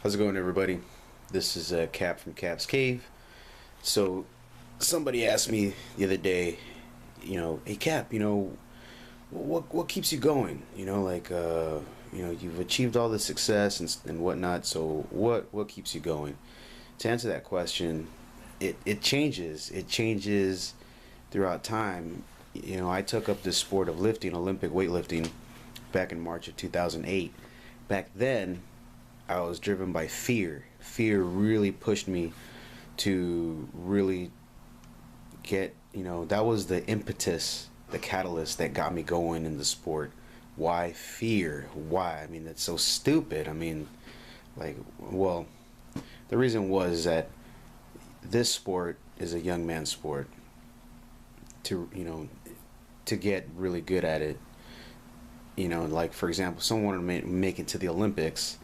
How's it going, everybody? This is Cap from Cap's Cave. So, somebody asked me the other day, hey Cap, what keeps you going? You've achieved all this success and whatnot. So, what keeps you going? To answer that question, it changes. It changes throughout time. I took up this sport of lifting, Olympic weightlifting, back in March of 2008. Back then, I was driven by fear. Fear really pushed me to really that was the impetus, the catalyst that got me going in the sport. Why fear? Why? I mean, that's so stupid. I mean, well, the reason was that this sport is a young man's sport. To get really good at it, like for example, someone to make it to the Olympics.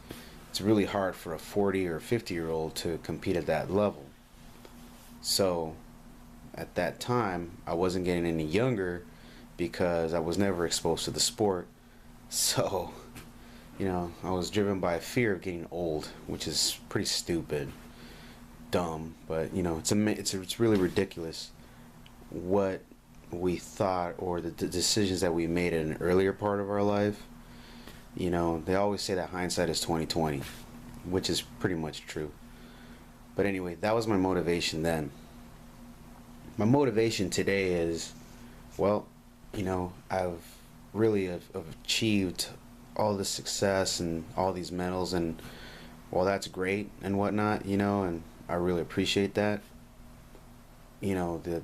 It's really hard for a 40 or 50-year-old to compete at that level. So at that time, I wasn't getting any younger because I was never exposed to the sport. So, I was driven by a fear of getting old, which is pretty stupid, dumb, but it's really ridiculous what we thought, or the decisions that we made in an earlier part of our life. They always say that hindsight is 20/20, which is pretty much true. But anyway, that was my motivation then. My motivation today is, well, I've really have achieved all this success and all these medals, and well, that's great and whatnot, and I really appreciate that. The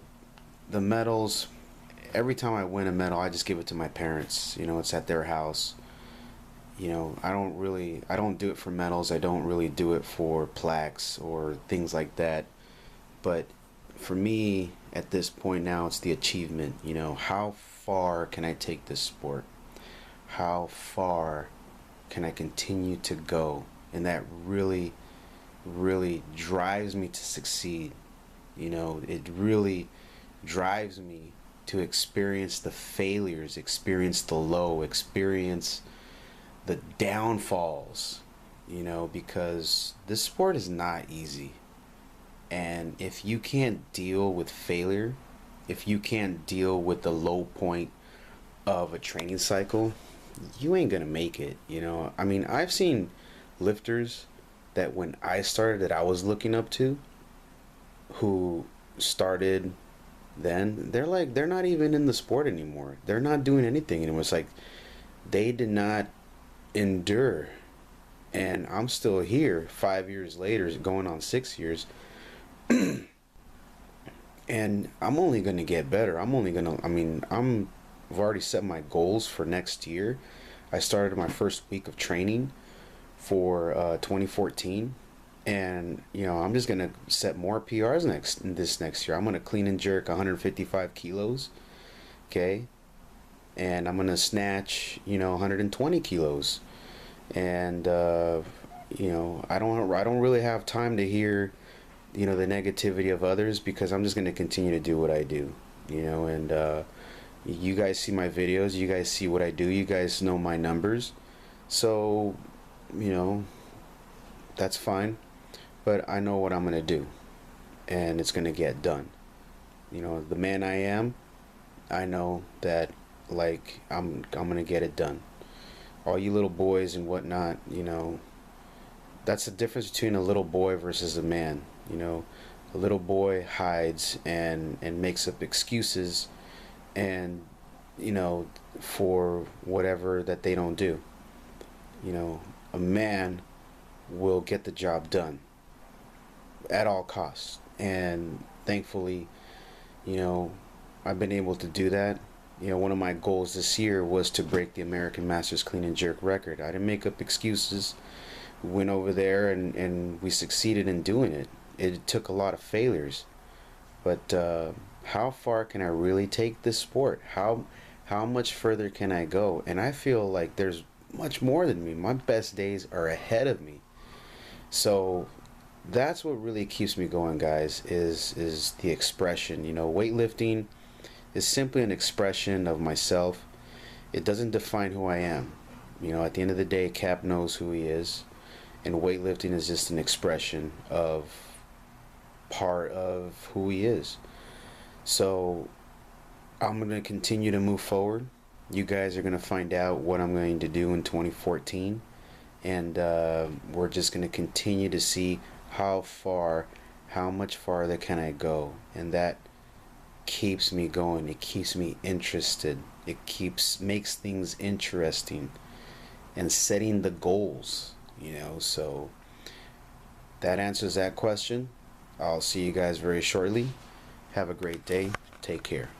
medals. Every time I win a medal, I just give it to my parents. It's at their house. I don't do it for medals. I don't really do it for plaques or things like that. But for me, at this point now, it's the achievement. How far can I take this sport? How far can I continue to go? And that really, really drives me to succeed. It really drives me to experience the failures, experience the low, experience the downfalls, because this sport is not easy. And if you can't deal with failure, if you can't deal with the low point of a training cycle, you ain't gonna make it. I mean, I've seen lifters that when I started, that I was looking up to, who started then, they're not even in the sport anymore. They're not doing anything anymore. It's like they did not endure, and I'm still here 5 years later, going on 6 years, and I'm only gonna get better. I've already set my goals for next year. I started my first week of training for 2014, and I'm just gonna set more PRs this next year. I'm gonna clean and jerk 155 kilos, okay, and I'm gonna snatch 120 kilos, and I don't really have time to hear the negativity of others, because I'm just gonna continue to do what I do, and you guys see my videos, you guys see what I do, you guys know my numbers, so that's fine. But I know what I'm gonna do, and it's gonna get done. The man I am, I know that, I'm gonna get it done. All you little boys and whatnot, that's the difference between a little boy versus a man. A little boy hides and makes up excuses, and for whatever that they don't do. A man will get the job done at all costs, and thankfully, I've been able to do that. One of my goals this year was to break the American Masters clean and jerk record. I didn't make up excuses. We went over there, and we succeeded in doing it. It took a lot of failures, but how far can I really take this sport? How much further can I go? And I feel like there's much more than me. My best days are ahead of me. So that's what really keeps me going, guys, is the expression. Weightlifting is simply an expression of myself. It doesn't define who I am. At the end of the day, Cap knows who he is, and weightlifting is just an expression of part of who he is. So I'm going to continue to move forward. You guys are going to find out what I'm going to do in 2014, and we're just going to continue to see how much farther can I go, and that keeps me going. It keeps me interested. Makes things interesting, and setting the goals, so that answers that question. I'll see you guys very shortly. Have a great day. Take care.